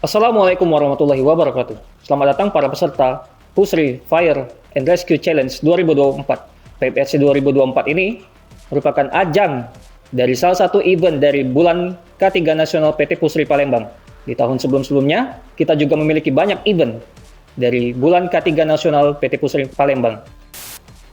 Assalamualaikum warahmatullahi wabarakatuh. Selamat datang para peserta Pusri Fire and Rescue Challenge 2024. PFRC 2024 ini merupakan ajang dari salah satu event dari bulan K3 Nasional PT Pusri Palembang. Di tahun sebelum-sebelumnya, kita juga memiliki banyak event dari bulan K3 Nasional PT Pusri Palembang.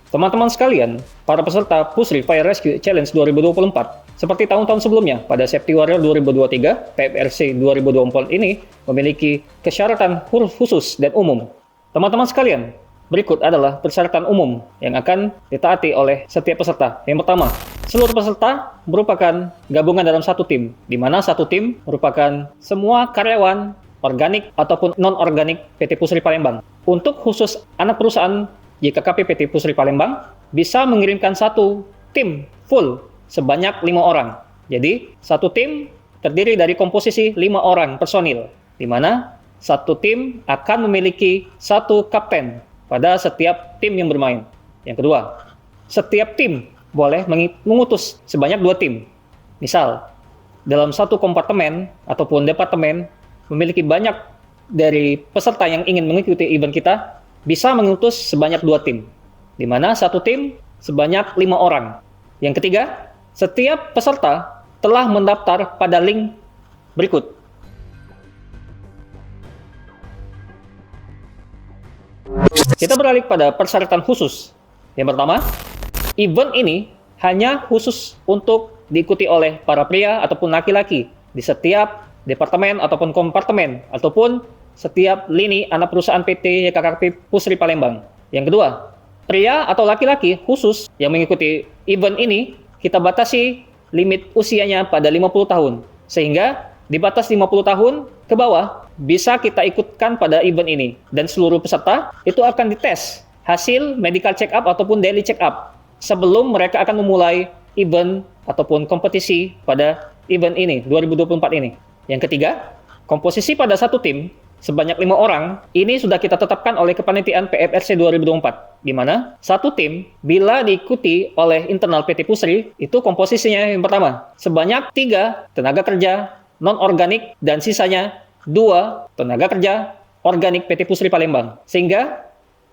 Teman-teman sekalian, para peserta Pusri Fire Rescue Challenge 2024, seperti tahun-tahun sebelumnya, pada Safety Warrior 2023, PFRC 2024 ini memiliki persyaratan khusus dan umum. Teman-teman sekalian, berikut adalah persyaratan umum yang akan ditaati oleh setiap peserta. Yang pertama, seluruh peserta merupakan gabungan dalam satu tim, di mana satu tim merupakan semua karyawan organik ataupun non-organik PT Pusri Palembang. Untuk khusus anak perusahaan YKKP PT Pusri Palembang bisa mengirimkan satu tim full sebanyak 5 orang. Jadi, satu tim terdiri dari komposisi 5 orang personil, di mana satu tim akan memiliki satu kapten pada setiap tim yang bermain. Yang kedua, setiap tim boleh mengutus sebanyak 2 tim. Misal, dalam satu kompartemen ataupun departemen memiliki banyak dari peserta yang ingin mengikuti event kita, bisa mengutus sebanyak 2 tim, di mana satu tim sebanyak 5 orang. Yang ketiga, setiap peserta telah mendaftar pada link berikut. Kita beralih pada persyaratan khusus. Yang pertama, event ini hanya khusus untuk diikuti oleh para pria ataupun laki-laki di setiap departemen ataupun kompartemen ataupun setiap lini anak perusahaan PT YKKP Pusri Palembang. Yang kedua, pria atau laki-laki khusus yang mengikuti event ini kita batasi limit usianya pada 50 tahun. Sehingga di batas 50 tahun ke bawah bisa kita ikutkan pada event ini. Dan seluruh peserta itu akan dites hasil medical check up ataupun daily check up sebelum mereka akan memulai event ataupun kompetisi pada event ini, 2024 ini. Yang ketiga, komposisi pada satu tim sebanyak 5 orang, ini sudah kita tetapkan oleh kepanitiaan PFRC 2024, di mana satu tim bila diikuti oleh internal PT Pusri, itu komposisinya yang pertama, sebanyak 3 tenaga kerja non-organik dan sisanya 2 tenaga kerja organik PT Pusri Palembang. Sehingga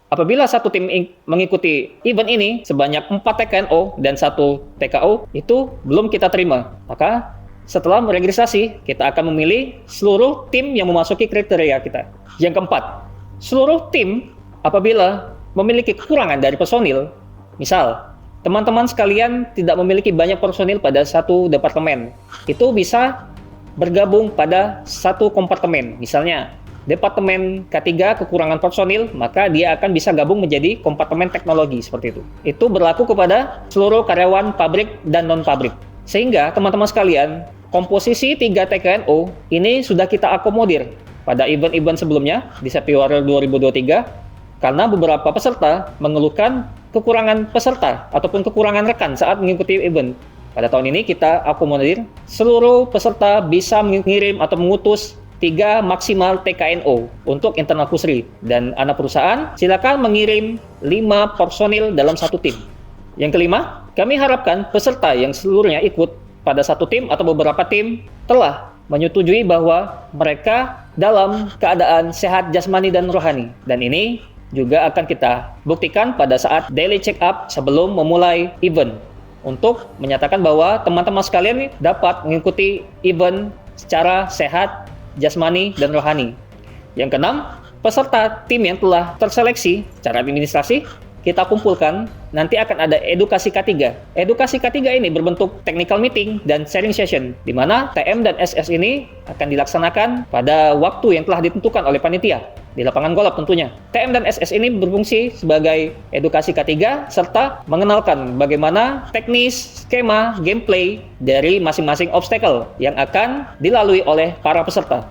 apabila satu tim mengikuti event ini sebanyak 4 TKNO dan 1 TKO, itu belum kita terima. Maka setelah meregistrasi, kita akan memilih seluruh tim yang memasuki kriteria kita. Yang keempat, seluruh tim apabila memiliki kekurangan dari personil, misal, teman-teman sekalian tidak memiliki banyak personil pada satu departemen, itu bisa bergabung pada satu kompartemen. Misalnya, Departemen K3 kekurangan personil, maka dia akan bisa gabung menjadi kompartemen teknologi seperti itu. Itu berlaku kepada seluruh karyawan pabrik dan non-pabrik. Sehingga teman-teman sekalian, komposisi 3 TKNO ini sudah kita akomodir pada event-event sebelumnya di Safety Warrior 2023 karena beberapa peserta mengeluhkan kekurangan peserta ataupun kekurangan rekan saat mengikuti event. Pada tahun ini kita akomodir seluruh peserta bisa mengirim atau mengutus 3 maksimal TKNO untuk internal Pusri, dan anak perusahaan silakan mengirim 5 personil dalam satu tim. Yang kelima, kami harapkan peserta yang seluruhnya ikut pada satu tim atau beberapa tim telah menyetujui bahwa mereka dalam keadaan sehat jasmani dan rohani. Dan ini juga akan kita buktikan pada saat daily check up sebelum memulai event, untuk menyatakan bahwa teman-teman sekalian dapat mengikuti event secara sehat jasmani dan rohani. Yang keenam, peserta tim yang telah terseleksi secara administrasi kita kumpulkan, nanti akan ada edukasi K3. Edukasi K3 ini berbentuk technical meeting dan sharing session, di mana TM dan SS ini akan dilaksanakan pada waktu yang telah ditentukan oleh panitia, di lapangan golf tentunya. TM dan SS ini berfungsi sebagai edukasi K3, serta mengenalkan bagaimana teknis, skema, gameplay dari masing-masing obstacle yang akan dilalui oleh para peserta.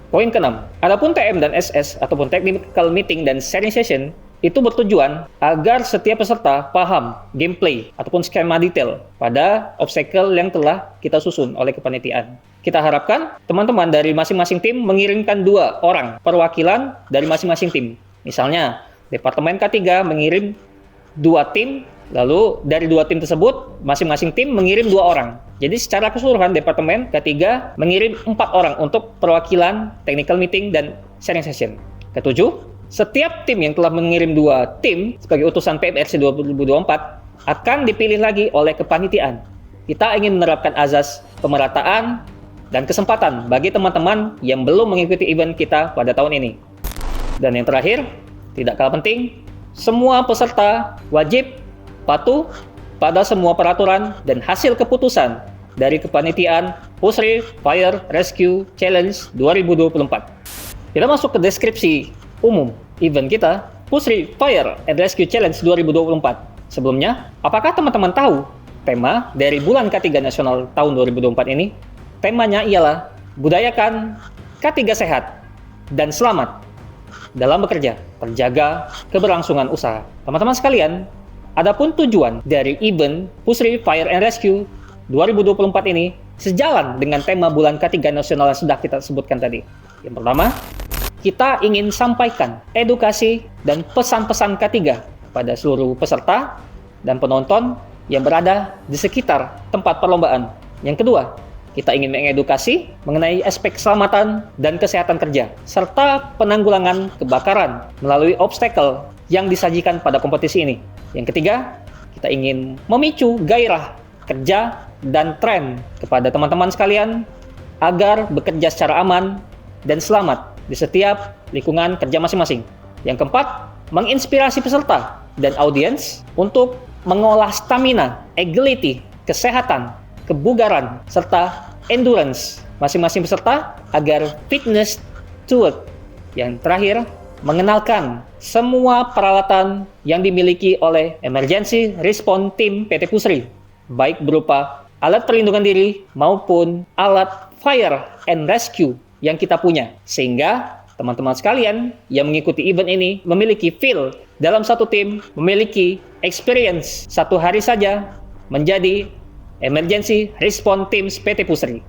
Poin keenam, adapun TM dan SS ataupun technical meeting dan sharing session itu bertujuan agar setiap peserta paham gameplay ataupun skema detail pada obstacle yang telah kita susun oleh kepanitiaan. Kita harapkan teman-teman dari masing-masing tim mengirimkan 2 orang perwakilan dari masing-masing tim. Misalnya, Departemen K3 mengirim 2 tim Lalu dari 2 tim tersebut, masing-masing tim mengirim 2 orang. Jadi secara keseluruhan Departemen K3 mengirim 4 orang untuk perwakilan technical meeting dan sharing session. Ketujuh, setiap tim yang telah mengirim 2 tim sebagai utusan PMRC 2024 akan dipilih lagi oleh kepanitiaan. Kita ingin menerapkan azas pemerataan dan kesempatan bagi teman-teman yang belum mengikuti event kita pada tahun ini. Dan yang terakhir, tidak kalah penting, semua peserta wajib patuh pada semua peraturan dan hasil keputusan dari kepanitiaan Pusri Fire Rescue Challenge 2024. Kita masuk ke deskripsi umum event kita, Pusri Fire and Rescue Challenge 2024. Sebelumnya, apakah teman-teman tahu tema dari Bulan K3 Nasional tahun 2024 ini? Temanya ialah budayakan K3 sehat dan selamat dalam bekerja, terjaga keberlangsungan usaha. Teman-teman sekalian, adapun tujuan dari event Pusri Fire and Rescue 2024 ini sejalan dengan tema bulan K3 nasional yang sudah kita sebutkan tadi. Yang pertama, kita ingin sampaikan edukasi dan pesan-pesan K3 pada seluruh peserta dan penonton yang berada di sekitar tempat perlombaan. Yang kedua, kita ingin mengedukasi mengenai aspek keselamatan dan kesehatan kerja, serta penanggulangan kebakaran melalui obstacle yang disajikan pada kompetisi ini. Yang ketiga, kita ingin memicu gairah kerja dan tren kepada teman-teman sekalian agar bekerja secara aman dan selamat di setiap lingkungan kerja masing-masing. Yang keempat, menginspirasi peserta dan audiens untuk mengolah stamina, agility, kesehatan, kebugaran, serta endurance masing-masing peserta agar fitness to work. Yang terakhir, mengenalkan semua peralatan yang dimiliki oleh Emergency Response Team PT Pusri, baik berupa alat perlindungan diri maupun alat fire and rescue yang kita punya, sehingga teman-teman sekalian yang mengikuti event ini memiliki feel dalam satu tim, memiliki experience satu hari saja menjadi Emergency Response Teams PT Pusri.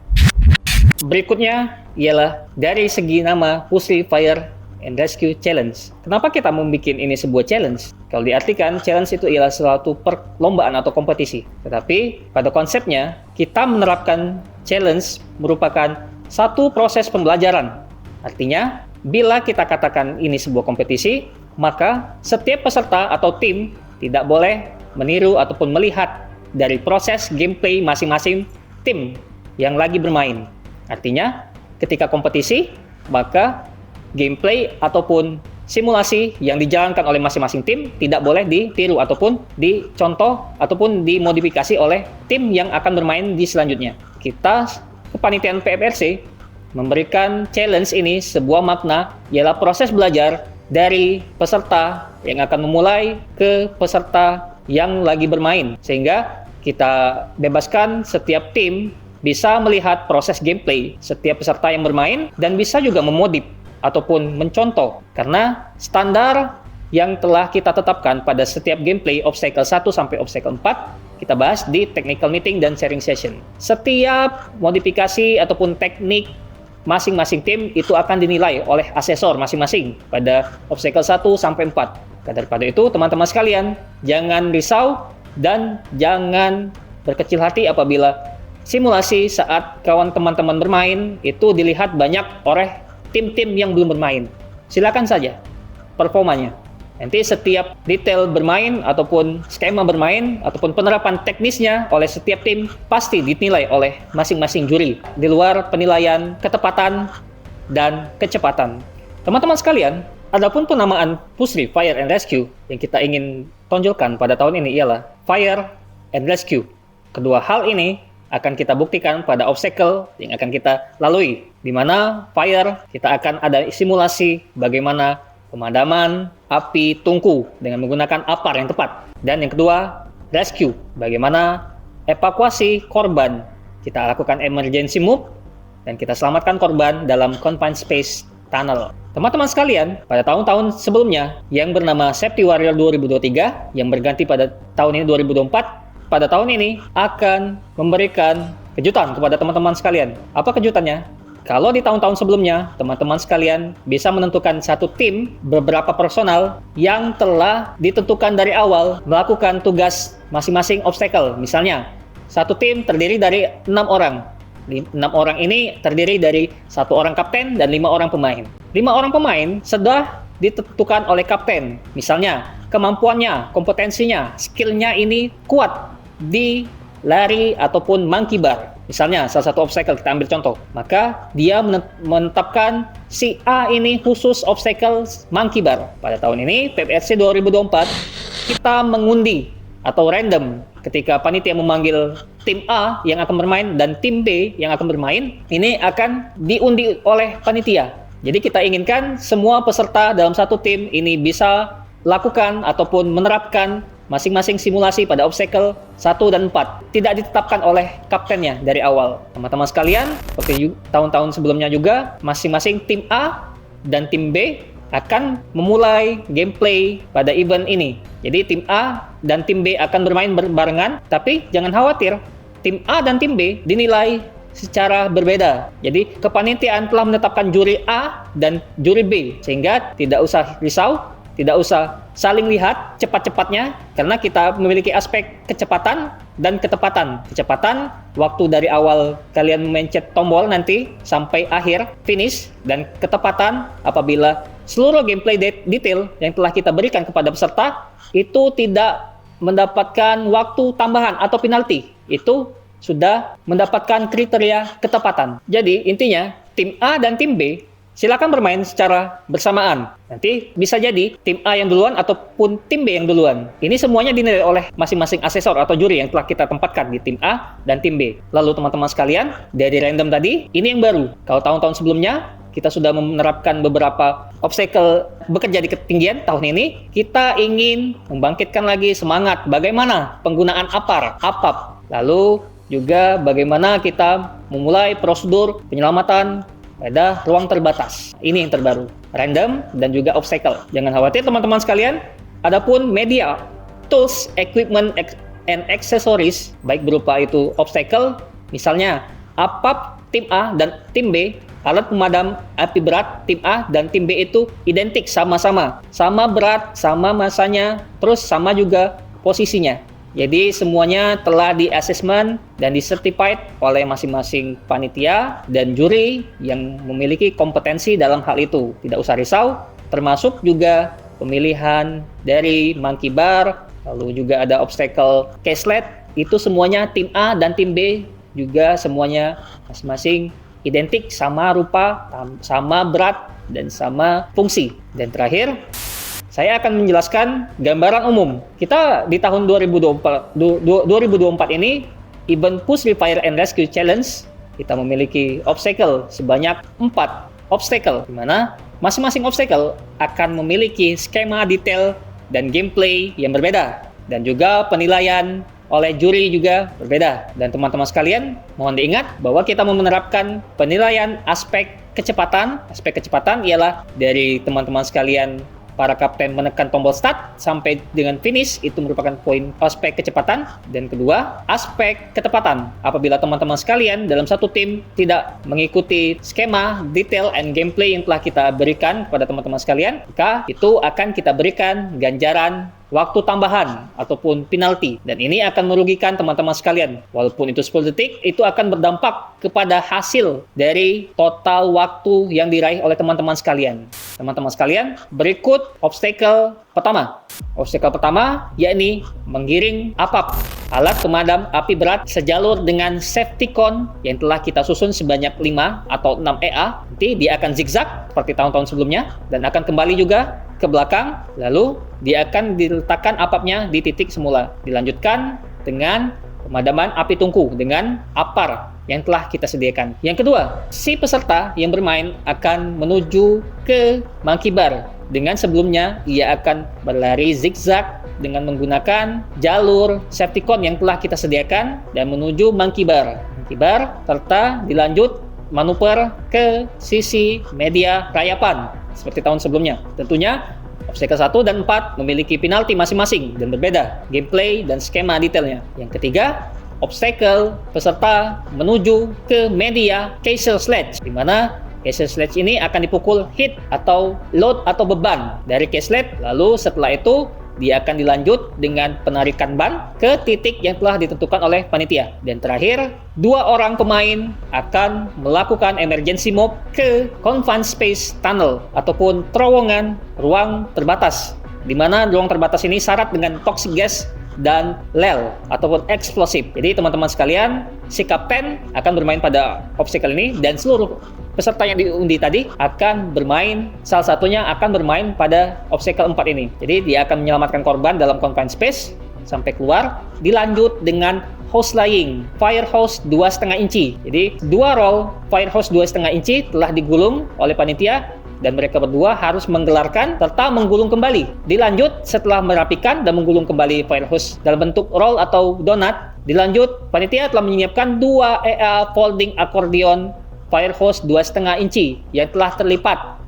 Berikutnya ialah dari segi nama Pusri Fire and Rescue Challenge. Kenapa kita membuat ini sebuah challenge? Kalau diartikan, challenge itu ialah suatu perlombaan atau kompetisi. Tetapi pada konsepnya, kita menerapkan challenge merupakan satu proses pembelajaran. Artinya, bila kita katakan ini sebuah kompetisi, maka setiap peserta atau tim tidak boleh meniru ataupun melihat dari proses gameplay masing-masing tim yang lagi bermain. Artinya, ketika kompetisi, maka gameplay ataupun simulasi yang dijalankan oleh masing-masing tim tidak boleh ditiru ataupun dicontoh ataupun dimodifikasi oleh tim yang akan bermain di selanjutnya. Kita, kepanitiaan PMRC, memberikan challenge ini sebuah makna, ialah proses belajar dari peserta yang akan memulai ke peserta yang lagi bermain, sehingga kita bebaskan setiap tim bisa melihat proses gameplay setiap peserta yang bermain dan bisa juga memodif ataupun mencontoh, karena standar yang telah kita tetapkan pada setiap gameplay obstacle 1 sampai obstacle 4 kita bahas di technical meeting dan sharing session. Setiap modifikasi ataupun teknik masing-masing tim itu akan dinilai oleh asesor masing-masing pada obstacle 1 sampai 4. Daripada itu, teman-teman sekalian, jangan risau dan jangan berkecil hati apabila simulasi saat kawan teman-teman bermain itu dilihat banyak oleh tim-tim yang belum bermain. Silakan saja performanya. Nanti setiap detail bermain ataupun skema bermain ataupun penerapan teknisnya oleh setiap tim pasti dinilai oleh masing-masing juri di luar penilaian ketepatan dan kecepatan. Teman-teman sekalian, adapun penamaan Pusri Fire and Rescue yang kita ingin tonjolkan pada tahun ini ialah Fire and Rescue. Kedua hal ini akan kita buktikan pada obstacle yang akan kita lalui, di mana fire kita akan ada simulasi bagaimana pemadaman api tungku dengan menggunakan apar yang tepat. Dan yang kedua, rescue, bagaimana evakuasi korban. Kita lakukan emergency move dan kita selamatkan korban dalam confined space tunnel. Teman-teman sekalian, pada tahun-tahun sebelumnya yang bernama Safety Warrior 2023 yang berganti pada tahun ini 2024, pada tahun ini akan memberikan kejutan kepada teman-teman sekalian. Apa kejutannya? Kalau di tahun-tahun sebelumnya, teman-teman sekalian bisa menentukan satu tim beberapa personal yang telah ditentukan dari awal melakukan tugas masing-masing obstacle. Misalnya, satu tim terdiri dari 6 orang. 6 orang ini terdiri dari 1 orang kapten dan 5 orang pemain. 5 orang pemain sudah ditentukan oleh kapten. Misalnya, kemampuannya, kompetensinya, skillnya ini kuat di lari ataupun monkey bar. Misalnya, salah satu obstacle, kita ambil contoh. Maka, dia menetapkan si A ini khusus obstacle monkey bar. Pada tahun ini, PPRC 2024, kita mengundi atau random ketika panitia memanggil tim A yang akan bermain dan tim B yang akan bermain, ini akan diundi oleh panitia. Jadi kita inginkan semua peserta dalam satu tim ini bisa lakukan ataupun menerapkan masing-masing simulasi pada obstacle 1 dan 4. Tidak ditetapkan oleh kaptennya dari awal. Teman-teman sekalian, seperti tahun-tahun sebelumnya juga, masing-masing tim A dan tim B akan memulai gameplay pada event ini. Jadi tim A dan tim B akan bermain berbarengan, tapi jangan khawatir, tim A dan tim B dinilai secara berbeda. Jadi kepanitiaan telah menetapkan juri A dan juri B, sehingga tidak usah risau, tidak usah saling lihat cepat-cepatnya, karena kita memiliki aspek kecepatan dan ketepatan. Kecepatan, waktu dari awal kalian memencet tombol nanti sampai akhir finish, dan ketepatan apabila seluruh gameplay detail yang telah kita berikan kepada peserta itu tidak mendapatkan waktu tambahan atau penalti. Itu sudah mendapatkan kriteria ketepatan. Jadi intinya tim A dan tim B silakan bermain secara bersamaan. Nanti bisa jadi tim A yang duluan ataupun tim B yang duluan. Ini semuanya dinilai oleh masing-masing asesor atau juri yang telah kita tempatkan di tim A dan tim B. Lalu teman-teman sekalian, dari random tadi, ini yang baru. Kalau tahun-tahun sebelumnya, kita sudah menerapkan beberapa obstacle bekerja di ketinggian. Tahun ini, kita ingin membangkitkan lagi semangat bagaimana penggunaan APAP. Lalu juga bagaimana kita memulai prosedur penyelamatan pada ruang terbatas. Ini yang terbaru, random dan juga obstacle. Jangan khawatir teman-teman sekalian, adapun media, tools, equipment, and accessories, baik berupa itu obstacle, misalnya APAP tim A dan tim B, alat pemadam api berat tim A dan tim B itu identik, sama-sama. Sama berat, sama masanya, terus sama juga posisinya. Jadi semuanya telah di-assessment dan di-certified oleh masing-masing panitia dan juri yang memiliki kompetensi dalam hal itu. Tidak usah risau, termasuk juga pemilihan dari monkey bar, lalu juga ada obstacle caselet, itu semuanya tim A dan tim B juga semuanya masing-masing identik, sama rupa, sama berat, dan sama fungsi. Dan terakhir, saya akan menjelaskan gambaran umum. Kita di tahun 2024 ini, event Push Refire and Rescue Challenge, kita memiliki obstacle sebanyak 4 obstacle, di mana masing-masing obstacle akan memiliki skema detail dan gameplay yang berbeda, dan juga penilaian oleh juri juga berbeda. Dan teman-teman sekalian, mohon diingat bahwa kita menerapkan penilaian aspek kecepatan. Aspek kecepatan ialah dari teman-teman sekalian, para kapten menekan tombol start sampai dengan finish, itu merupakan poin aspek kecepatan. Dan kedua, aspek ketepatan. Apabila teman-teman sekalian dalam satu tim tidak mengikuti skema, detail, and gameplay yang telah kita berikan kepada teman-teman sekalian, maka itu akan kita berikan ganjaran waktu tambahan ataupun penalti, dan ini akan merugikan teman-teman sekalian. Walaupun itu 10 detik, itu akan berdampak kepada hasil dari total waktu yang diraih oleh teman-teman sekalian. Teman-teman sekalian, berikut obstacle pertama. Obstacle pertama yakni menggiring APAP, alat pemadam api berat sejalur dengan safety cone yang telah kita susun sebanyak 5 atau 6 EA. Nanti dia akan zigzag seperti tahun-tahun sebelumnya dan akan kembali juga ke belakang, lalu dia akan diletakkan APAP-nya di titik semula. Dilanjutkan dengan pemadaman api tungku dengan APAR yang telah kita sediakan. Yang kedua, si peserta yang bermain akan menuju ke monkey bar. Dengan sebelumnya, ia akan berlari zigzag dengan menggunakan jalur safety cone yang telah kita sediakan dan menuju monkey bar. Monkey bar serta dilanjut manuver ke sisi media rayapan seperti tahun sebelumnya. Tentunya obstacle 1 dan 4 memiliki penalti masing-masing dan berbeda gameplay dan skema detailnya. Yang ketiga, obstacle peserta menuju ke media Kaiser Sledge, di mana Kaiser Sledge ini akan dipukul hit atau load atau beban dari Kaiser Sledge. Lalu setelah itu dia akan dilanjut dengan penarikan ban ke titik yang telah ditentukan oleh panitia. Dan terakhir, 2 orang pemain akan melakukan emergency move ke confined space tunnel ataupun terowongan ruang terbatas, di mana ruang terbatas ini syarat dengan toxic gas dan lel ataupun eksplosif. Jadi teman-teman sekalian, si kapten akan bermain pada obstacle ini dan seluruh peserta yang diundi tadi akan bermain, salah satunya akan bermain pada obstacle 4 ini. Jadi dia akan menyelamatkan korban dalam confined space sampai keluar, dilanjut dengan hose laying, fire hose 2,5 inci. Jadi 2 roll fire hose 2,5 inci telah digulung oleh panitia dan mereka berdua harus menggelarkan serta menggulung kembali. Dilanjut setelah merapikan dan menggulung kembali fire hose dalam bentuk roll atau donat, dilanjut panitia telah menyiapkan 2 EA folding accordion fire hose 2,5 inci yang telah terlipat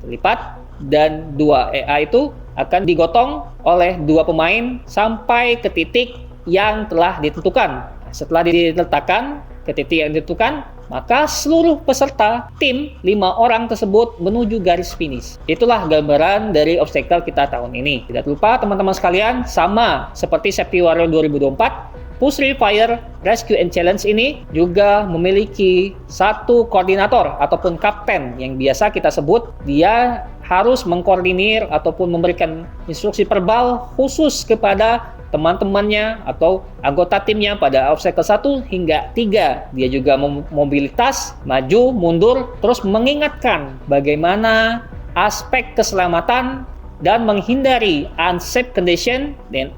dan 2 EA itu akan digotong oleh 2 pemain sampai ke titik yang telah ditentukan. Setelah diletakkan ke titik yang ditentukan, maka seluruh peserta tim 5 orang tersebut menuju garis finish. Itulah gambaran dari obstacle kita tahun ini. Tidak lupa teman-teman sekalian, sama seperti Safety Warrior 2024, Push Free Fire Rescue and Challenge ini juga memiliki satu koordinator ataupun kapten yang biasa kita sebut. Dia harus mengkoordinir ataupun memberikan instruksi verbal khusus kepada teman-temannya atau anggota timnya pada obstacle 1 hingga 3. Dia juga mobilitas, maju, mundur, terus mengingatkan bagaimana aspek keselamatan dan menghindari unsafe condition dan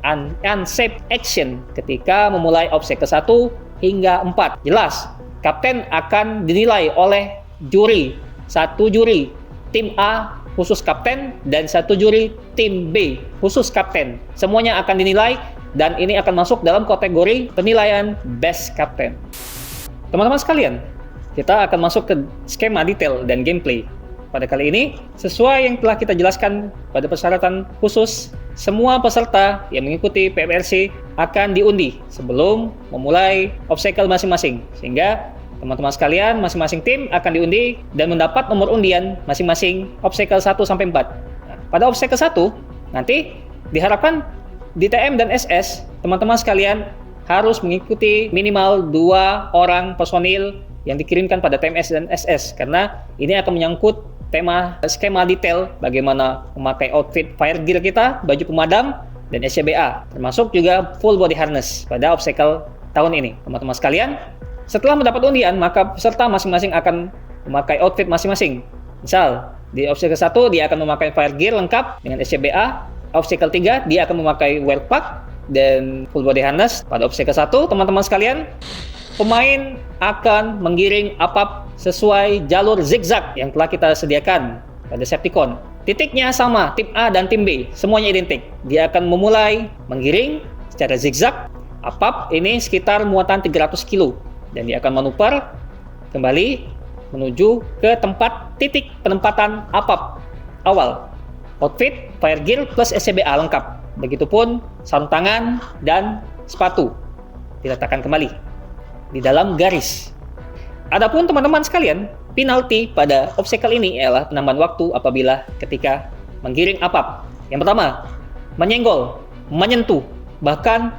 unsafe action ketika memulai obstacle 1 hingga 4. Jelas, kapten akan dinilai oleh juri. 1 juri tim A khusus kapten dan 1 juri tim B khusus kapten. Semuanya akan dinilai dan ini akan masuk dalam kategori penilaian best captain. Teman-teman sekalian, kita akan masuk ke skema detail dan gameplay. Pada kali ini, sesuai yang telah kita jelaskan pada persyaratan khusus, semua peserta yang mengikuti PFRC akan diundi sebelum memulai obstacle masing-masing. Sehingga teman-teman sekalian, masing-masing tim akan diundi dan mendapat nomor undian masing-masing obstacle 1-4. Nah, pada obstacle 1, nanti diharapkan di TM dan SS, teman-teman sekalian harus mengikuti minimal 2 orang personil yang dikirimkan pada TMS dan SS, karena ini akan menyangkut tema skema detail bagaimana memakai outfit fire gear kita, baju pemadam, dan SCBA, termasuk juga full body harness pada obstacle tahun ini. Teman-teman sekalian, setelah mendapat undian, maka peserta masing-masing akan memakai outfit masing-masing. Misal, di obstacle 1 dia akan memakai fire gear lengkap dengan SCBA, obstacle 3 dia akan memakai wear pack dan full body harness. Pada obstacle 1, teman-teman sekalian, pemain akan menggiring apap sesuai jalur zigzag yang telah kita sediakan pada Septicon. Titiknya sama, tim A dan tim B, semuanya identik. Dia akan memulai menggiring secara zigzag. Apap ini sekitar muatan 300 kg dan dia akan manuver kembali menuju ke tempat titik penempatan apap awal. Outfit, fire gear plus SCBA lengkap. Begitupun sarung tangan dan sepatu diletakkan kembali di dalam garis. Adapun teman-teman sekalian, penalti pada obstacle ini ialah penambahan waktu apabila ketika menggiring apap. Yang pertama, menyenggol, menyentuh, bahkan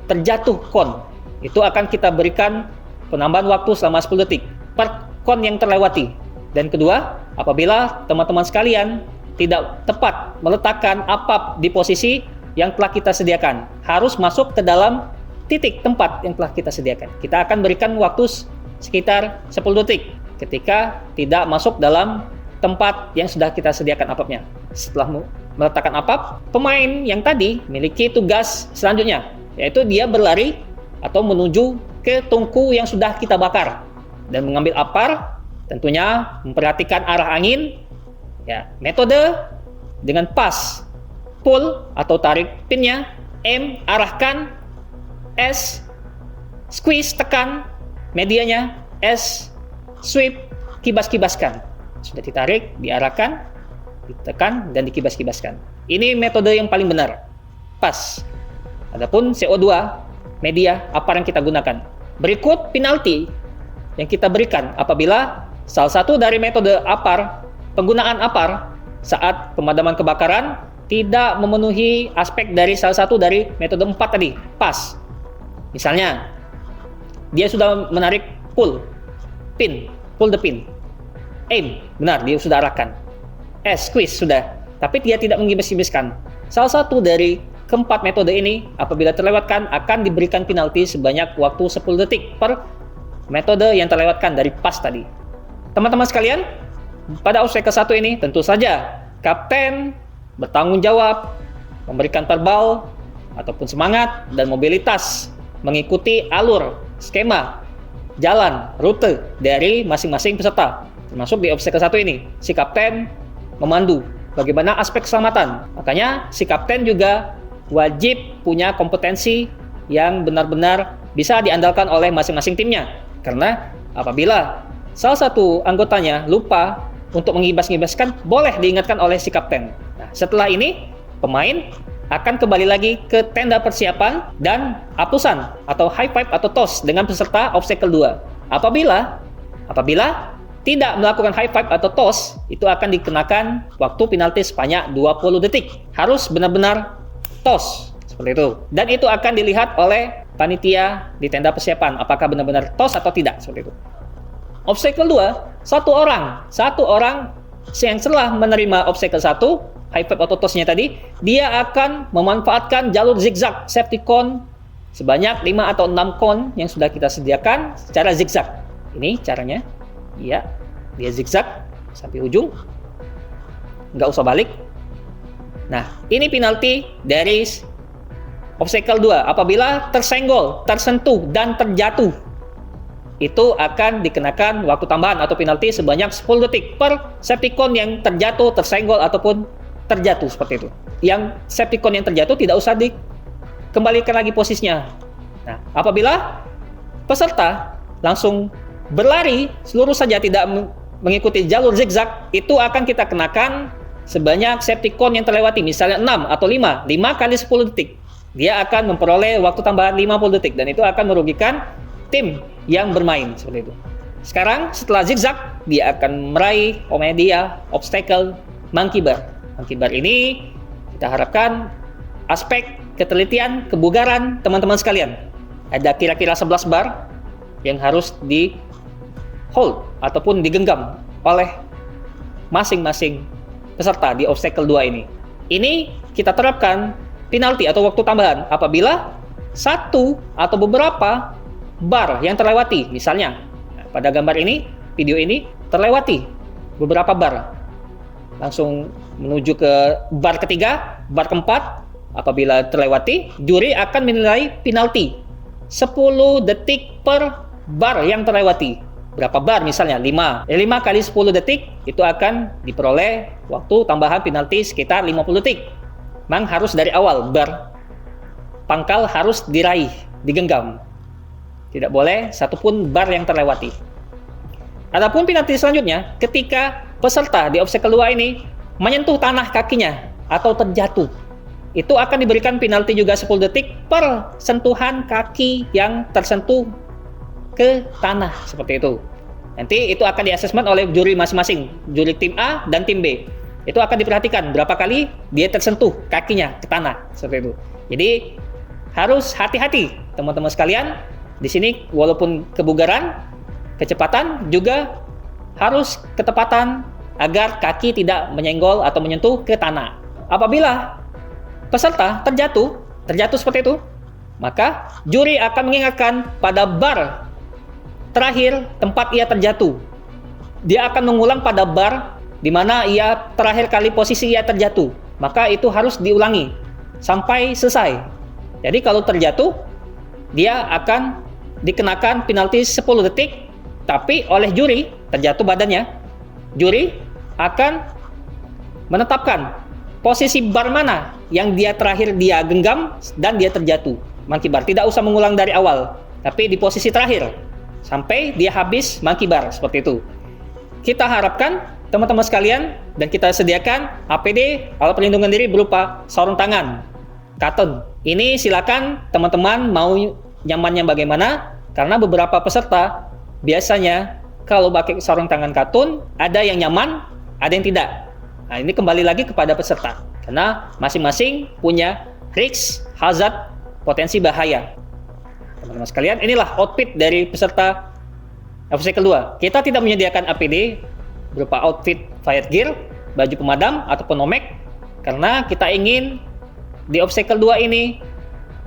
terjatuh kon. Itu akan kita berikan penambahan waktu selama 10 detik per kon yang terlewati. Dan kedua, apabila teman-teman sekalian tidak tepat meletakkan apap di posisi yang telah kita sediakan, harus masuk ke dalam titik tempat yang telah kita sediakan. Kita akan berikan waktu sekitar 10 detik ketika tidak masuk dalam tempat yang sudah kita sediakan apapnya. Setelah meletakkan apap, pemain yang tadi memiliki tugas selanjutnya, yaitu dia berlari atau menuju ke tungku yang sudah kita bakar dan mengambil apar, tentunya memperhatikan arah angin. Ya, metode dengan pas, pull atau tarik pinnya, M arahkan, S squeeze tekan medianya, S sweep kibas-kibaskan. Sudah ditarik, diarahkan, ditekan dan dikibas-kibaskan. Ini metode yang paling benar. Pas. Adapun CO2 media apa yang kita gunakan? Berikut penalti yang kita berikan apabila salah satu dari metode penggunaan APAR saat pemadaman kebakaran tidak memenuhi aspek dari salah satu dari metode 4 tadi, pas. Misalnya, dia sudah menarik pull the pin. Aim, benar, dia sudah arahkan. Squeeze, sudah. Tapi dia tidak menggibas-gibaskan. Salah satu dari keempat metode ini, apabila terlewatkan, akan diberikan penalti sebanyak waktu 10 detik per metode yang terlewatkan dari pas tadi. Teman-teman sekalian, pada obstacle 1 ini, tentu saja kapten bertanggung jawab, memberikan verbal, ataupun semangat, dan mobilitas, mengikuti alur, skema, jalan, rute dari masing-masing peserta. Termasuk di obstacle 1 ini, si kapten memandu bagaimana aspek keselamatan. Makanya si kapten juga wajib punya kompetensi yang benar-benar bisa diandalkan oleh masing-masing timnya. Karena apabila salah satu anggotanya lupa untuk mengibas-ngibaskan, boleh diingatkan oleh si kapten. Nah, setelah ini, pemain akan kembali lagi ke tenda persiapan dan apusan atau high five atau toss dengan peserta obstacle 2. Apabila tidak melakukan high five atau toss, itu akan dikenakan waktu penalti sebanyak 20 detik. Harus benar-benar toss, seperti itu. Dan itu akan dilihat oleh panitia di tenda persiapan, apakah benar-benar toss atau tidak, seperti itu. Obstacle 2, satu orang yang setelah menerima obstacle 1, high five atau toss-nya tadi, dia akan memanfaatkan jalur zigzag safety cone sebanyak 5 atau 6 cone yang sudah kita sediakan secara zigzag. Ini caranya. Iya, dia zigzag sampai ujung, nggak usah balik. Nah, ini penalti dari obstacle 2. Apabila tersenggol, tersentuh, dan terjatuh, itu akan dikenakan waktu tambahan atau penalti sebanyak 10 detik per safety cone yang terjatuh, tersenggol, ataupun terjatuh, seperti itu. Yang safety cone yang terjatuh tidak usah dikembalikan lagi posisinya. Nah, apabila peserta langsung berlari seluruh saja tidak mengikuti jalur zigzag, itu akan kita kenakan sebanyak safety cone yang terlewati, misalnya 6 atau 5 kali 10 detik. Dia akan memperoleh waktu tambahan 50 detik dan itu akan merugikan tim yang bermain, seperti itu. Sekarang setelah zigzag, dia akan meraih obstacle monkey bar. Monkey bar ini kita harapkan aspek ketelitian, kebugaran teman-teman sekalian. Ada kira-kira 11 bar yang harus di hold ataupun digenggam oleh masing-masing peserta di obstacle 2 ini. Ini kita terapkan penalti atau waktu tambahan apabila satu atau beberapa bar yang terlewati. Misalnya, pada gambar ini, video ini terlewati beberapa bar. Langsung menuju ke bar ketiga, bar keempat. Apabila terlewati, juri akan menilai penalti 10 detik per bar yang terlewati. Berapa bar misalnya? 5 kali 10 detik itu akan diperoleh waktu tambahan penalti sekitar 50 detik. Memang harus dari awal bar pangkal harus diraih, digenggam. Tidak boleh satupun bar yang terlewati. Adapun penalti selanjutnya, ketika peserta di obstacle 2 ini menyentuh tanah kakinya atau terjatuh, itu akan diberikan penalti juga 10 detik per sentuhan kaki yang tersentuh ke tanah, seperti itu. Nanti itu akan di-assessment oleh juri masing-masing, juri tim A dan tim B. Itu akan diperhatikan berapa kali dia tersentuh kakinya ke tanah, seperti itu. Jadi harus hati-hati teman-teman sekalian. Di sini walaupun kebugaran, kecepatan juga harus ketepatan agar kaki tidak menyenggol atau menyentuh ke tanah. Apabila peserta terjatuh seperti itu, maka juri akan mengingatkan pada bar terakhir tempat ia terjatuh. Dia akan mengulang pada bar di mana ia terakhir kali posisi ia terjatuh. Maka itu harus diulangi sampai selesai. Jadi kalau terjatuh, dia akan dikenakan penalti 10 detik, tapi oleh juri, terjatuh badannya, juri akan menetapkan posisi bar mana yang dia terakhir dia genggam dan dia terjatuh. Monkey bar, tidak usah mengulang dari awal, tapi di posisi terakhir sampai dia habis monkey bar, seperti itu. Kita harapkan teman-teman sekalian dan kita sediakan APD, alat perlindungan diri berupa sarung tangan, cotton. Ini silakan teman-teman mau nyamannya bagaimana, Karena beberapa peserta biasanya kalau pakai sarung tangan katun, ada yang nyaman, ada yang tidak. Nah, ini kembali lagi kepada peserta. Karena masing-masing punya risk, hazard, potensi bahaya. Teman-teman sekalian, inilah outfit dari peserta obstacle 2. Kita tidak menyediakan APD berupa outfit fire gear, baju pemadam ataupun nomek, karena kita ingin di obstacle 2 ini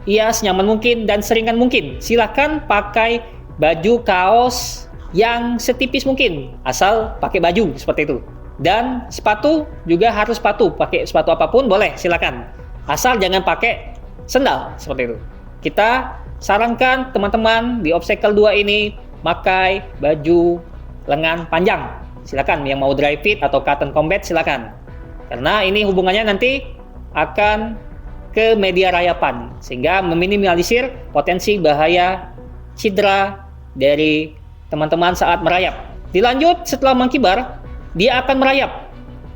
ia senyaman mungkin dan seringan mungkin. Silahkan pakai baju kaos yang setipis mungkin, asal pakai baju seperti itu. Dan sepatu juga harus sepatu, pakai sepatu apapun boleh, silakan. Asal jangan pakai sendal seperti itu. Kita sarankan teman-teman di obstacle 2 ini pakai baju lengan panjang. Silakan yang mau dry fit atau cotton combat silakan. Karena ini hubungannya nanti akan ke media rayapan sehingga meminimalisir potensi bahaya cedera dari teman-teman saat merayap. Dilanjut setelah mengkibar, dia akan merayap.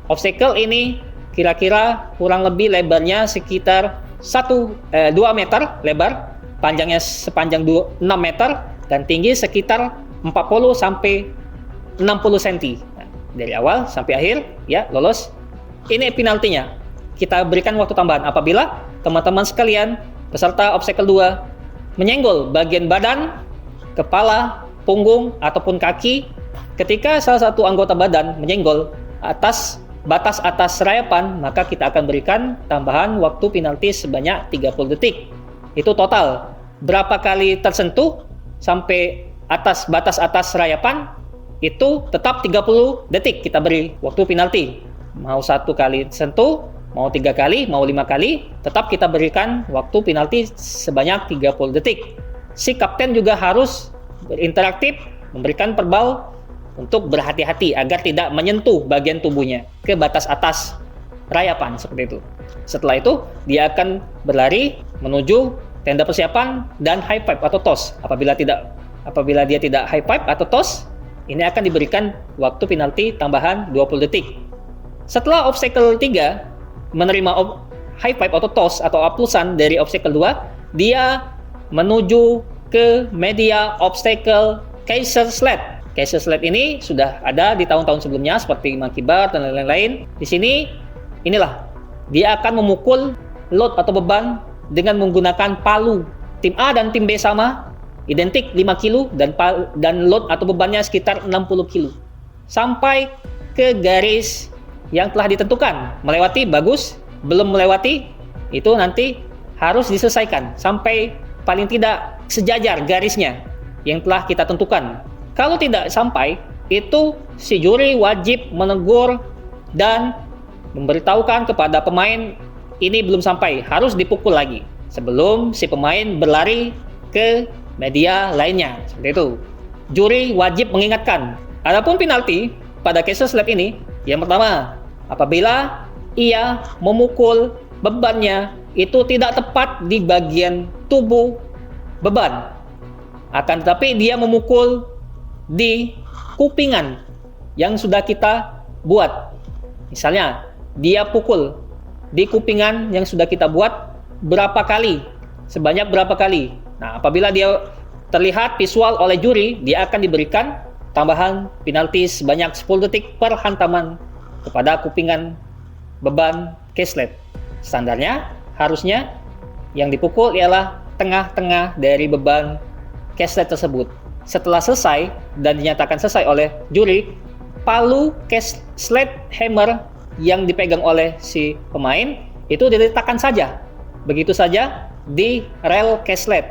Obstacle ini kira-kira kurang lebih lebarnya sekitar 2 meter lebar, panjangnya sepanjang 6 meter dan tinggi sekitar 40 sampai 60 cm. Nah, dari awal sampai akhir ya lolos. Ini penaltinya. Kita berikan waktu tambahan apabila teman-teman sekalian peserta obstacle 2 menyenggol bagian badan, kepala, punggung ataupun kaki ketika salah satu anggota badan menyenggol batas atas rayapan, maka kita akan berikan tambahan waktu penalti sebanyak 30 detik. Itu total. Berapa kali tersentuh sampai batas atas rayapan, itu tetap 30 detik kita beri waktu penalti. Mau 1 kali sentuh, mau 3 kali, mau 5 kali, tetap kita berikan waktu penalti sebanyak 30 detik. Si kapten juga harus berinteraktif, memberikan perbal untuk berhati-hati agar tidak menyentuh bagian tubuhnya ke batas atas rayapan seperti itu. Setelah itu, dia akan berlari menuju tenda persiapan dan high five atau toss. Apabila dia tidak high five atau toss, ini akan diberikan waktu penalti tambahan 20 detik. Setelah obstacle 3 menerima high five atau toss atau aplusan dari obstacle 2, dia menuju ke media obstacle Kaiser Sled. Kaiser Sled ini sudah ada di tahun-tahun sebelumnya seperti monkey bar dan lain-lain. Di sini inilah dia akan memukul load atau beban dengan menggunakan palu. Tim A dan tim B sama, identik 5 kg dan load atau bebannya sekitar 60 kg. Sampai ke garis yang telah ditentukan. Melewati bagus, belum melewati itu nanti harus diselesaikan sampai paling tidak sejajar garisnya yang telah kita tentukan. Kalau tidak sampai, itu si juri wajib menegur dan memberitahukan kepada pemain ini belum sampai, harus dipukul lagi sebelum si pemain berlari ke media lainnya. Seperti itu. Juri wajib mengingatkan. Adapun penalti pada Kaiser Sled ini, yang pertama, apabila ia memukul bebannya itu tidak tepat di bagian tubuh beban, akan tetapi dia memukul di kupingan yang sudah kita buat. Misalnya, dia pukul di kupingan yang sudah kita buat berapa kali, sebanyak berapa kali. Nah, apabila dia terlihat visual oleh juri, dia akan diberikan tambahan penalti sebanyak 10 detik per hantaman kepada kupingan beban K-sled. Standarnya harusnya yang dipukul ialah tengah-tengah dari beban K-sled tersebut. Setelah selesai dan dinyatakan selesai oleh juri, palu K-sled hammer yang dipegang oleh si pemain itu diletakkan saja, begitu saja di rel K-sled.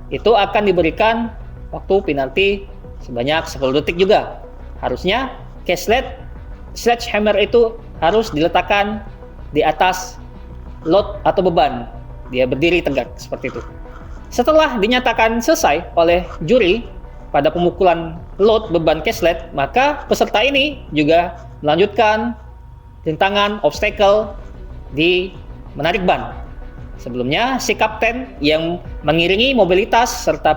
Itu akan diberikan waktu penalti sebanyak 10 detik juga. Harusnya K-sled sledgehammer itu harus diletakkan di atas load atau beban. Dia berdiri tegak seperti itu. Setelah dinyatakan selesai oleh juri pada pemukulan load beban K-sled, maka peserta ini juga melanjutkan rintangan obstacle di menarik ban. Sebelumnya, si kapten yang mengiringi mobilitas serta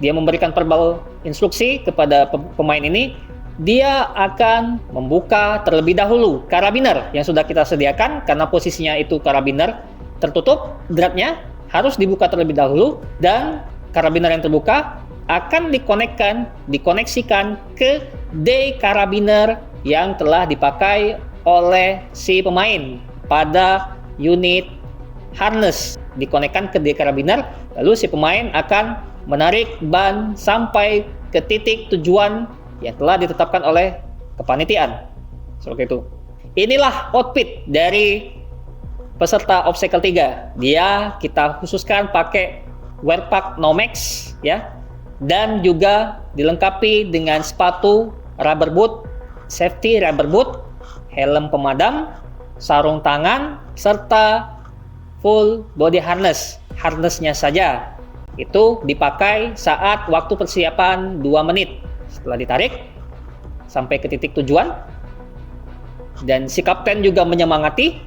dia memberikan verbal instruksi kepada pemain ini, dia akan membuka terlebih dahulu karabiner yang sudah kita sediakan karena posisinya itu karabiner tertutup, dratnya harus dibuka terlebih dahulu dan karabiner yang terbuka akan dikoneksikan ke D karabiner yang telah dipakai oleh si pemain pada unit harness. Dikonekkan ke D karabiner, lalu si pemain akan menarik ban sampai ke titik tujuan yang telah ditetapkan oleh kepanitiaan. Seperti itu. Inilah outfit dari peserta obstacle 3. Dia kita khususkan pakai wear pack Nomex ya, dan juga dilengkapi dengan sepatu rubber boot, safety rubber boot, helm pemadam, sarung tangan, serta full body harness. Harnessnya saja itu dipakai saat waktu persiapan 2 menit setelah ditarik sampai ke titik tujuan. Dan si kapten juga menyemangati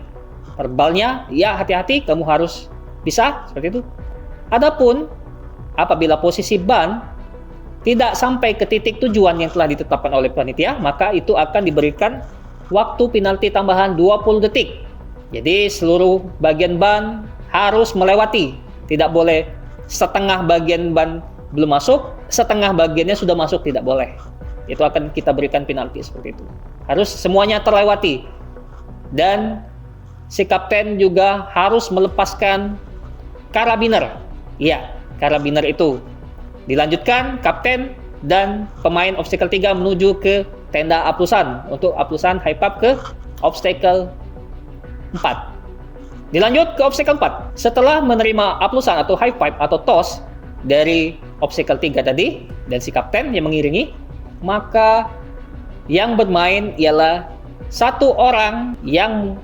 verbalnya, ya hati-hati, kamu harus bisa, seperti itu. Adapun apabila posisi ban tidak sampai ke titik tujuan yang telah ditetapkan oleh panitia, maka itu akan diberikan waktu penalti tambahan 20 detik. Jadi seluruh bagian ban harus melewati, tidak boleh setengah bagian ban belum masuk, setengah bagiannya sudah masuk, tidak boleh. Itu akan kita berikan penalti seperti itu. Harus semuanya terlewati. Dan si kapten juga harus melepaskan karabiner. Iya, karabiner itu. Dilanjutkan kapten dan pemain obstacle 3 menuju ke tenda aplusan untuk aplusan high pipe ke obstacle 4. Dilanjut ke obstacle 4. Setelah menerima aplusan atau high pipe atau toss dari obstacle 3 tadi dan si kapten yang mengiringi, maka yang bermain ialah satu orang yang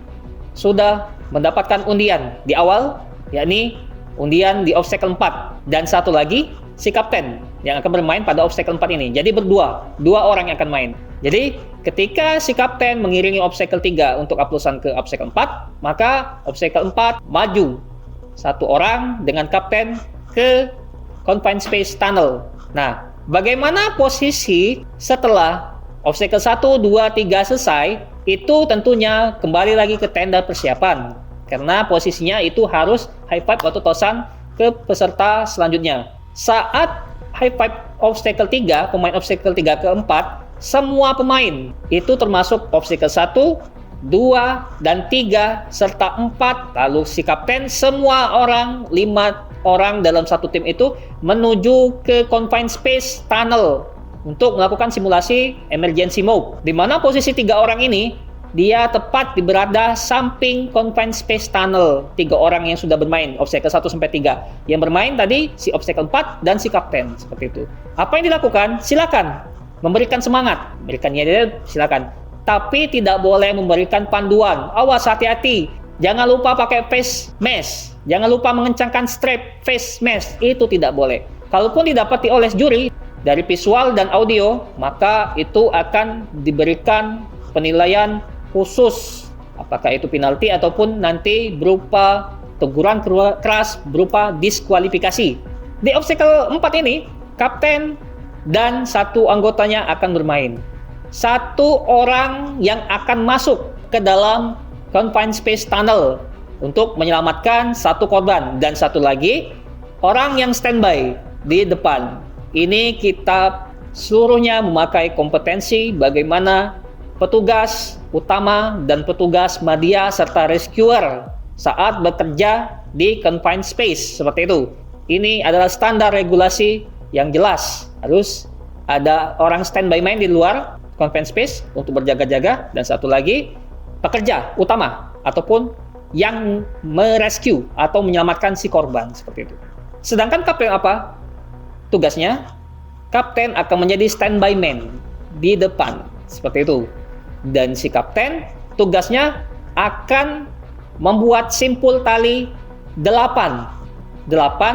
sudah mendapatkan undian di awal, yakni undian di obstacle 4, dan satu lagi si kapten yang akan bermain pada obstacle 4 ini. Jadi dua orang yang akan main. Jadi ketika si kapten mengiringi obstacle 3 untuk aplusan ke obstacle 4, maka obstacle 4 maju satu orang dengan kapten ke confined space tunnel. Nah, bagaimana posisi setelah obstacle 1, 2, 3 selesai? Itu tentunya kembali lagi ke tenda persiapan. Karena posisinya itu harus high five atau tosan ke peserta selanjutnya. Saat high five obstacle 3, pemain obstacle 3 ke 4, semua pemain itu termasuk obstacle 1, 2, dan 3, serta 4, lalu si kapten, semua orang, 5 orang dalam satu tim itu menuju ke confined space tunnel untuk melakukan simulasi emergency mode, di mana posisi 3 orang ini dia tepat berada samping confined space tunnel. 3 orang yang sudah bermain obstacle 1 sampai 3. Yang bermain tadi si obstacle 4 dan si kapten, seperti itu. Apa yang dilakukan? Silakan memberikan semangat, berikannya silakan. Tapi tidak boleh memberikan panduan. Awas, hati-hati. Jangan lupa pakai face mask. Jangan lupa mengencangkan strap face mask. Itu tidak boleh. Kalaupun didapati oleh juri dari visual dan audio, maka itu akan diberikan penilaian khusus, apakah itu penalti ataupun nanti berupa teguran keras berupa diskualifikasi. Di obstacle 4 ini, kapten dan satu anggotanya akan bermain. Satu orang yang akan masuk ke dalam confined space tunnel untuk menyelamatkan satu korban, dan satu lagi orang yang standby di depan. Ini kita seluruhnya memakai kompetensi bagaimana petugas utama dan petugas media serta rescuer saat bekerja di confined space, seperti itu. Ini adalah standar regulasi yang jelas. Harus ada orang standby main di luar confined space untuk berjaga-jaga, dan satu lagi pekerja utama ataupun yang merescue atau menyelamatkan si korban, seperti itu. Sedangkan kapten apa tugasnya? Kapten akan menjadi standby man di depan, seperti itu. Dan si kapten tugasnya akan membuat simpul tali 8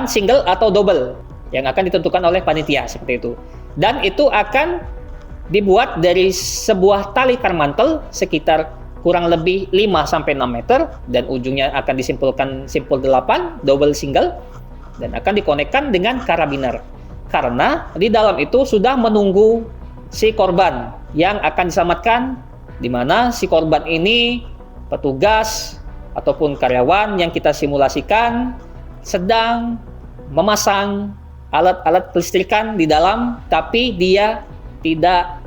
single atau double yang akan ditentukan oleh panitia, seperti itu. Dan itu akan dibuat dari sebuah tali karmantel sekitar kurang lebih 5-6 meter, dan ujungnya akan disimpulkan simpul 8 double single dan akan dikonekkan dengan karabiner. Karena di dalam itu sudah menunggu si korban yang akan diselamatkan, di mana si korban ini petugas ataupun karyawan yang kita simulasikan sedang memasang alat-alat kelistrikan di dalam, tapi dia tidak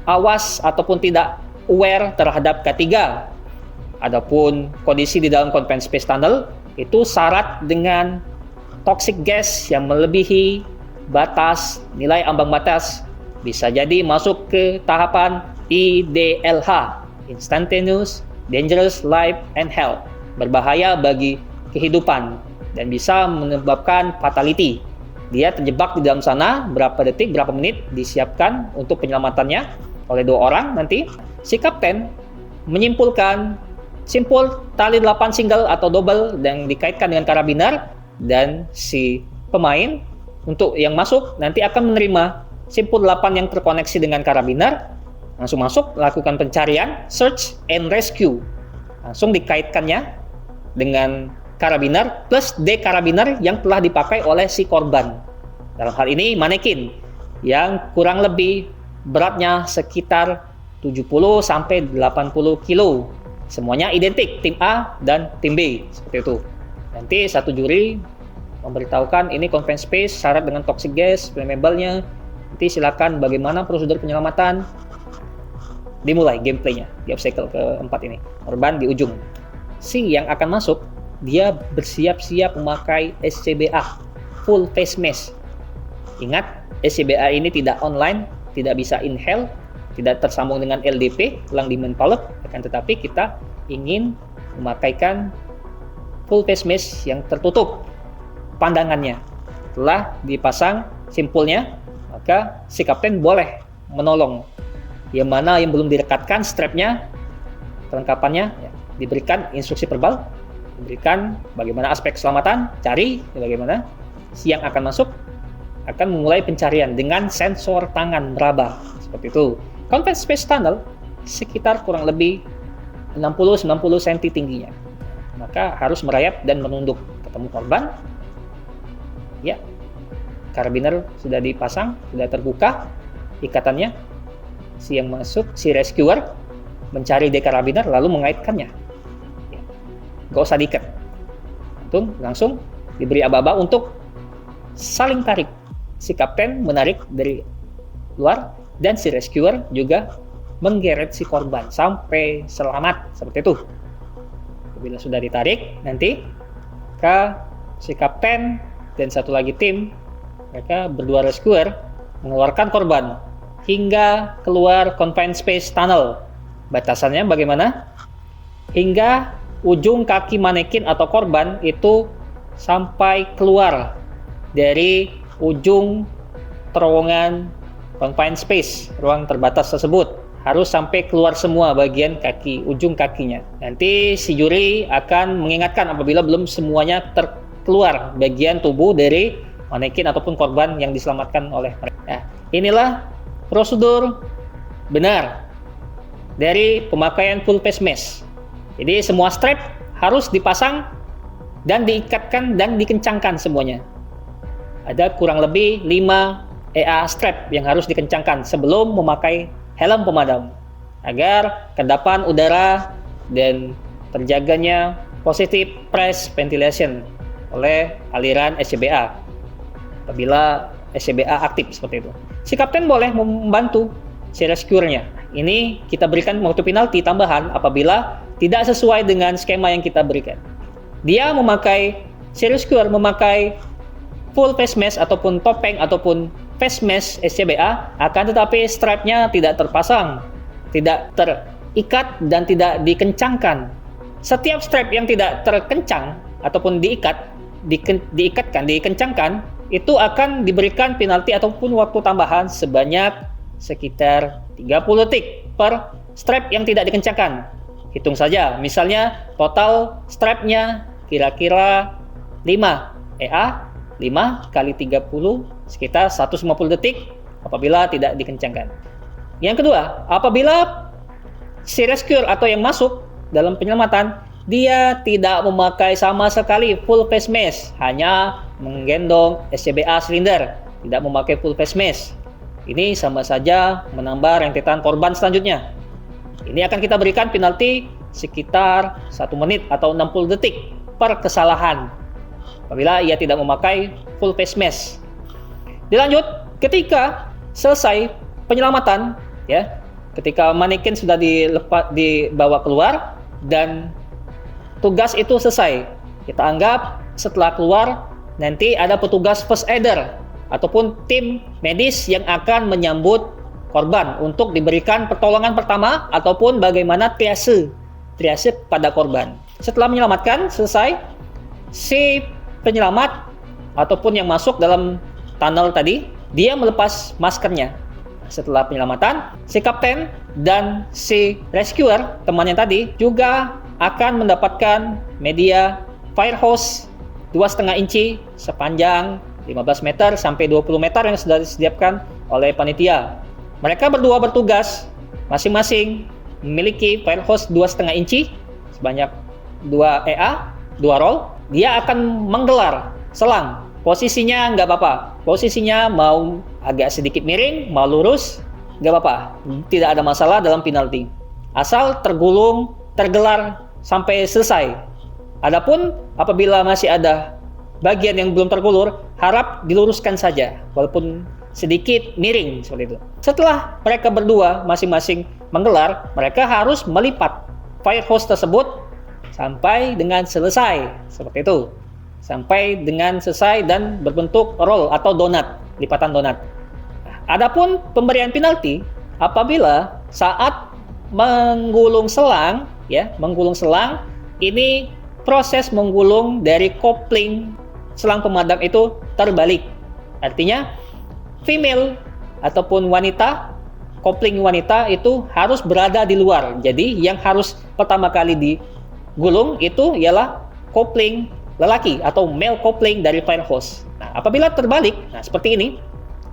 awas ataupun tidak aware terhadap K3. Adapun kondisi di dalam confined space tunnel itu syarat dengan toxic gas yang melebihi batas nilai ambang batas, bisa jadi masuk ke tahapan IDLH, Instantaneous Dangerous Life and Health, berbahaya bagi kehidupan dan bisa menyebabkan fatality. Dia terjebak di dalam sana, berapa detik, berapa menit disiapkan untuk penyelamatannya oleh 2 orang nanti. Si kapten menyimpulkan simpul tali 8 single atau double yang dikaitkan dengan karabiner, dan si pemain untuk yang masuk nanti akan menerima simpul 8 yang terkoneksi dengan karabiner. Langsung masuk, lakukan pencarian, search and rescue. Langsung dikaitkannya dengan karabiner plus D-karabiner yang telah dipakai oleh si korban. Dalam hal ini manekin yang kurang lebih beratnya sekitar 70 sampai 80 kilo. Semuanya identik, tim A dan tim B, seperti itu. Nanti satu juri memberitahukan ini confined space, syarat dengan toxic gas, flammable-nya. Nanti silakan bagaimana prosedur penyelamatan. Dimulai gameplaynya di obstacle keempat ini. Korban di ujung. Si yang akan masuk, dia bersiap-siap memakai SCBA, full face mask. Ingat, SCBA ini tidak online, tidak bisa inhale, tidak tersambung dengan LDP, lung demand palette, akan tetapi kita ingin memakaikan full face mask yang tertutup pandangannya. Setelah dipasang simpulnya, maka si kapten boleh menolong. Yang mana yang belum direkatkan strapnya, perlengkapannya, ya, diberikan instruksi verbal, diberikan bagaimana aspek keselamatan, cari bagaimana. Si yang akan masuk akan memulai pencarian dengan sensor tangan meraba, seperti itu. Confined space tunnel sekitar kurang lebih 60-90 cm tingginya, maka harus merayap dan menunduk. Ketemu korban, ya, karabiner sudah dipasang, sudah terbuka ikatannya. Si yang masuk, si rescuer mencari D-karabiner lalu mengaitkannya, ya. Gak usah diikat, langsung diberi aba-aba untuk saling tarik. Si kapten menarik dari luar dan si rescuer juga menggeret si korban sampai selamat, seperti itu. Bila sudah ditarik, nanti si kapten dan satu lagi tim, mereka berdua rescuer mengeluarkan korban hingga keluar confined space tunnel. Batasannya bagaimana? Hingga ujung kaki manekin atau korban itu sampai keluar dari ujung terowongan confined space, ruang terbatas tersebut. Harus sampai keluar semua bagian kaki, ujung kakinya. Nanti si juri akan mengingatkan apabila belum semuanya terkeluar bagian tubuh dari manekin ataupun korban yang diselamatkan oleh mereka. Nah, inilah prosedur benar dari pemakaian full face mask. Jadi semua strap harus dipasang dan diikatkan dan dikencangkan semuanya. Ada kurang lebih 5 EA strap yang harus dikencangkan sebelum memakai helm pemadam agar kedapan udara dan terjaganya positive press ventilation oleh aliran SCBA apabila SCBA aktif, seperti itu. Si kapten boleh membantu si rescuer-nya. Ini kita berikan waktu penalti tambahan apabila tidak sesuai dengan skema yang kita berikan. Dia si rescuer memakai full face mask ataupun topeng ataupun face mask SCBA, akan tetapi strapnya tidak terpasang, tidak terikat dan tidak dikencangkan. Setiap strap yang tidak terkencang ataupun dikencangkan, itu akan diberikan penalti ataupun waktu tambahan sebanyak sekitar 30 detik per strap yang tidak dikencangkan. Hitung saja, misalnya total strapnya kira-kira 5 EA, 5 kali 30 sekitar 150 detik apabila tidak dikencangkan. Yang kedua, apabila si rescuer atau yang masuk dalam penyelamatan, dia tidak memakai sama sekali full face mask, hanya menggendong SCBA silinder, tidak memakai full face mask. Ini sama saja menambah rentetan korban selanjutnya. Ini akan kita berikan penalti sekitar 1 menit atau 60 detik per kesalahan apabila ia tidak memakai full face mask. Dilanjut, ketika selesai penyelamatan, ya, ketika manekin sudah dibawa keluar dan tugas itu selesai, kita anggap setelah keluar nanti ada petugas first aider ataupun tim medis yang akan menyambut korban untuk diberikan pertolongan pertama ataupun bagaimana triase pada korban. Setelah menyelamatkan selesai, si penyelamat ataupun yang masuk dalam tunnel tadi, dia melepas maskernya. Setelah penyelamatan, si kapten dan si rescuer, temannya tadi, juga akan mendapatkan media fire hose 2,5 inci sepanjang 15 meter sampai 20 meter yang sudah disediakan oleh panitia. Mereka berdua bertugas, masing-masing memiliki fire hose 2,5 inci sebanyak 2 EA, 2 roll. Dia akan menggelar selang. Posisinya nggak apa-apa. Posisinya mau agak sedikit miring, mau lurus, nggak apa-apa. Tidak ada masalah dalam penalti. Asal tergelar sampai selesai. Adapun apabila masih ada bagian yang belum tergulur, harap diluruskan saja, walaupun sedikit miring seperti itu. Setelah mereka berdua masing-masing menggelar, mereka harus melipat fire hose tersebut sampai dengan selesai, seperti itu. Sampai dengan selesai dan berbentuk roll atau donat, lipatan donat. Adapun pemberian penalti apabila saat menggulung selang, ya, menggulung selang, ini proses menggulung dari kopling selang pemadam itu terbalik. Artinya female ataupun wanita, kopling wanita itu harus berada di luar. Jadi yang harus pertama kali digulung itu ialah kopling lelaki atau male kopling dari fire hose. Nah, apabila terbalik, nah seperti ini,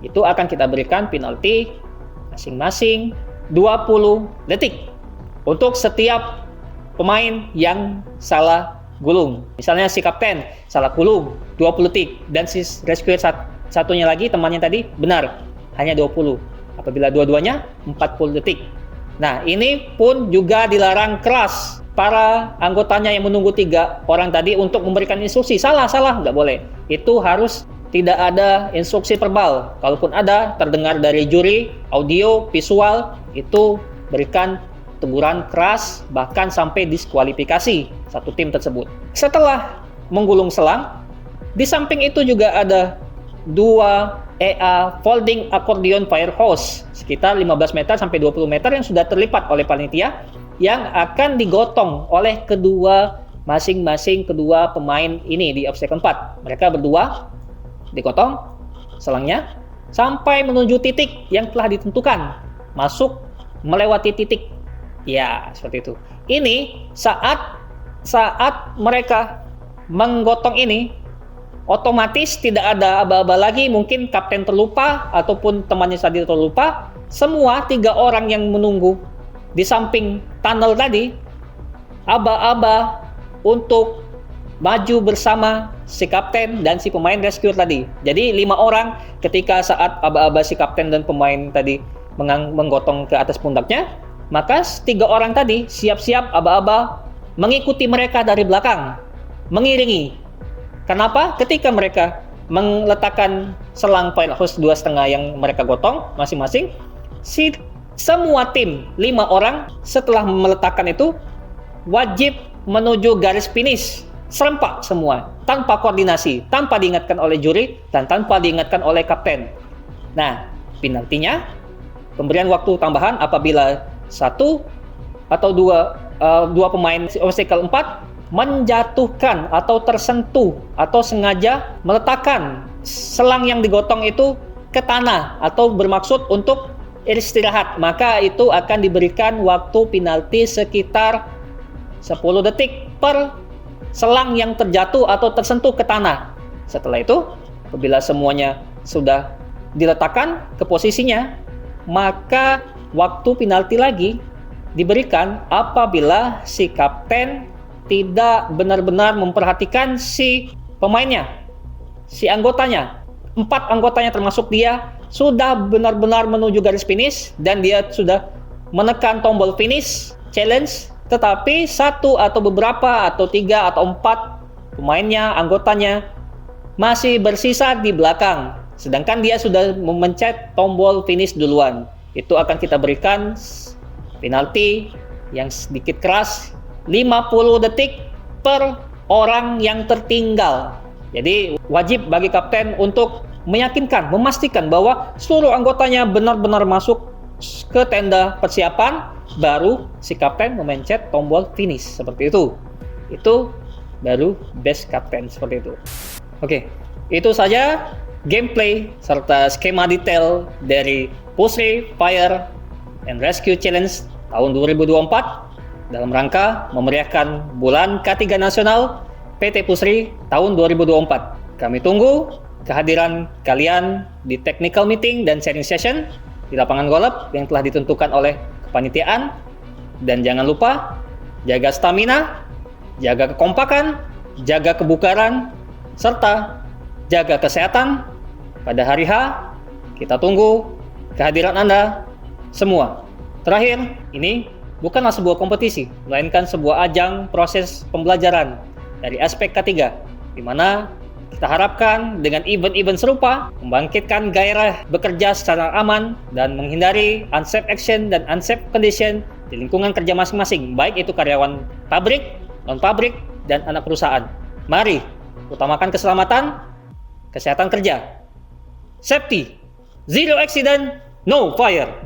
itu akan kita berikan penalti masing-masing 20 detik untuk setiap pemain yang salah gulung. Misalnya si kapten salah gulung 20 detik dan si rescuer satunya lagi temannya tadi benar hanya 20. Apabila dua-duanya 40 detik. Nah, ini pun juga dilarang keras para anggotanya yang menunggu 3 orang tadi untuk memberikan instruksi. Salah, nggak boleh. Itu harus tidak ada instruksi verbal. Kalaupun ada, terdengar dari juri, audio, visual, itu berikan teguran keras, bahkan sampai diskualifikasi satu tim tersebut. Setelah menggulung selang, di samping itu juga ada 2 EA folding accordion fire hose sekitar 15 meter sampai 20 meter yang sudah terlipat oleh panitia yang akan digotong oleh masing-masing kedua pemain ini di obstacle 4. Mereka berdua digotong selangnya sampai menuju titik yang telah ditentukan, masuk melewati titik. Ya, seperti itu. Ini saat mereka menggotong ini, otomatis tidak ada aba-aba lagi, mungkin kapten terlupa ataupun temannya tadi terlupa. Semua 3 orang yang menunggu di samping tunnel tadi aba-aba untuk maju bersama si kapten dan si pemain rescue tadi. Jadi 5 orang ketika saat aba-aba si kapten dan pemain tadi menggotong ke atas pundaknya, maka 3 orang tadi siap-siap aba-aba mengikuti mereka dari belakang, mengiringi. Kenapa? Ketika mereka meletakkan selang fire hose 2,5 yang mereka gotong masing-masing, semua tim 5 orang setelah meletakkan itu wajib menuju garis finish serempak semua, tanpa koordinasi, tanpa diingatkan oleh juri dan tanpa diingatkan oleh kapten. Nah, penaltinya pemberian waktu tambahan apabila 1 atau 2 pemain obstacle 4 menjatuhkan atau tersentuh atau sengaja meletakkan selang yang digotong itu ke tanah atau bermaksud untuk istirahat, maka itu akan diberikan waktu penalti sekitar 10 detik per selang yang terjatuh atau tersentuh ke tanah. Setelah itu, apabila semuanya sudah diletakkan ke posisinya, maka waktu penalti lagi diberikan apabila si kapten tidak benar-benar memperhatikan si pemainnya, si anggotanya. 4 anggotanya termasuk dia sudah benar-benar menuju garis finish dan dia sudah menekan tombol finish challenge, tetapi 1 atau beberapa atau 3 atau 4 pemainnya, anggotanya masih bersisa di belakang. sedangkan dia sudah memencet tombol finish duluan. Itu akan kita berikan penalti yang sedikit keras, 50 detik per orang yang tertinggal. Jadi wajib bagi kapten untuk meyakinkan, memastikan bahwa seluruh anggotanya benar-benar masuk ke tenda persiapan, baru si kapten memencet tombol finish seperti itu. Itu baru best kapten seperti itu. Oke, itu saja gameplay serta skema detail dari Pusri Fire and Rescue Challenge tahun 2024 dalam rangka memeriahkan Bulan K3 Nasional PT Pusri tahun 2024. Kami tunggu kehadiran kalian di technical meeting dan sharing session di lapangan golf yang telah ditentukan oleh kepanitiaan. Dan jangan lupa jaga stamina, jaga kekompakan, jaga kebugaran, serta jaga kesehatan pada hari H. Kita tunggu kehadiran Anda semua. Terakhir, ini bukanlah sebuah kompetisi, melainkan sebuah ajang proses pembelajaran dari aspek K3, di mana kita harapkan dengan event-event serupa membangkitkan gairah bekerja secara aman dan menghindari unsafe action dan unsafe condition di lingkungan kerja masing-masing, baik itu karyawan pabrik, non-pabrik, dan anak perusahaan. Mari utamakan keselamatan, kesehatan kerja. Safety, zero accident, no fire.